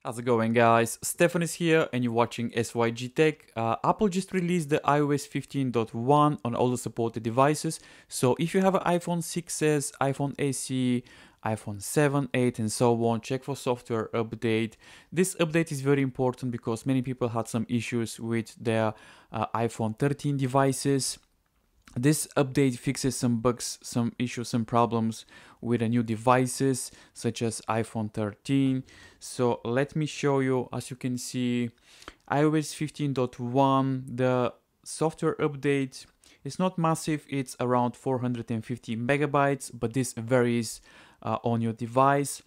How's it going, guys? Stefan is here and you're watching SYG Tech. Apple just released the iOS 15.1 on all the supported devices. So if you have an iPhone 6s, iPhone SE, iPhone 7, 8 and so on, check for software update. This update is very important because many people had some issues with their iPhone 13 devices. This update fixes some bugs, some issues, some problems with the new devices such as iPhone 13. So let me show you. As you can see, iOS 15.1, the software update is not massive. It's around 450 megabytes, but this varies on your device.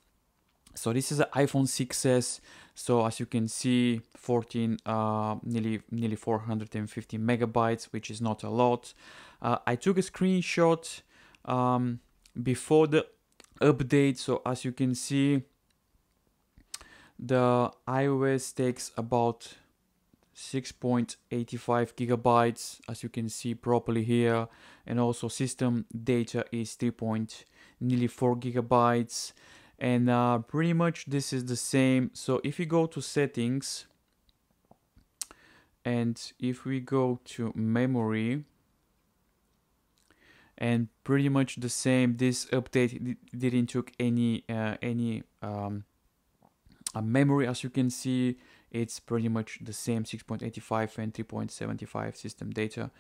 So this is an iPhone 6s. So as you can see, nearly 450 megabytes, which is not a lot. I took a screenshot before the update. So as you can see, the iOS takes about 6.85 gigabytes, as you can see properly here, and also system data is nearly 4 gigabytes. And pretty much this is the same. So if you go to settings and if we go to memory, and pretty much the same, this update didn't took any memory. As you can see, it's pretty much the same, 6.85 and 3.75 system data,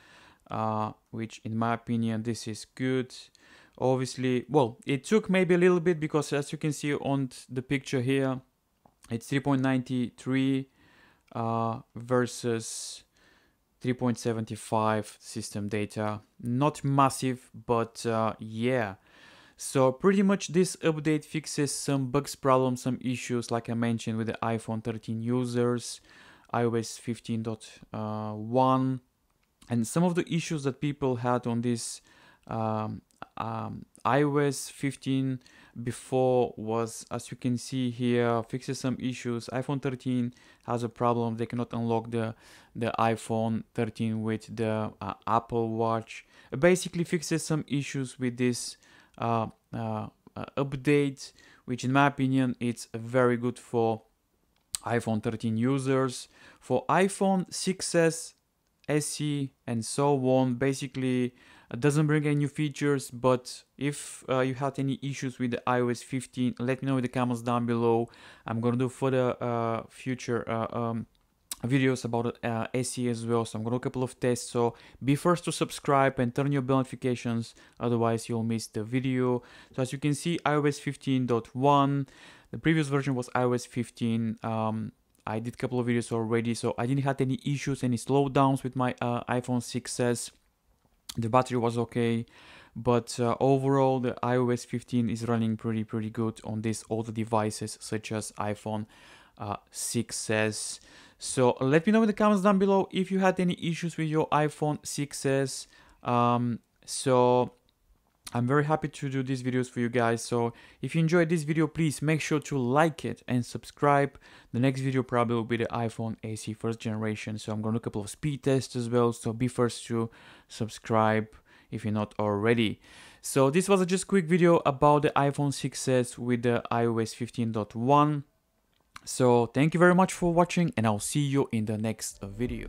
which in my opinion this is good. Obviously, well, it took maybe a little bit because as you can see on the picture here, it's 3.93 versus 3.75 system data. Not massive, but yeah. So pretty much this update fixes some bugs, problems, some issues like I mentioned with the iPhone 13 users, iOS 15.1, and some of the issues that people had on this iOS 15 before was, as you can see here, fixes some issues. iPhone 13 has a problem. They cannot unlock the iPhone 13 with the Apple Watch. It basically fixes some issues with this update, which in my opinion it's very good for iPhone 13 users. For iPhone 6s, SE and so on, basically it doesn't bring any new features. But if you had any issues with the iOS 15, let me know in the comments down below. I'm gonna do further future videos about SE as well, so I'm gonna do a couple of tests. So be first to subscribe and turn your bell notifications, otherwise you'll miss the video. So as you can see, iOS 15.1, the previous version was iOS 15. I did a couple of videos already, so I didn't have any issues, any slowdowns with my iPhone 6s. The battery was okay, but overall the iOS 15 is running pretty good on these older devices such as iPhone 6s. So let me know in the comments down below if you had any issues with your iPhone 6s. So I'm very happy to do these videos for you guys. So if you enjoyed this video, please make sure to like it and subscribe. The next video probably will be the iPhone SE first generation. So I'm going to do a couple of speed tests as well. So be first to subscribe if you're not already. So this was a just quick video about the iPhone 6s with the iOS 15.1. So thank you very much for watching and I'll see you in the next video.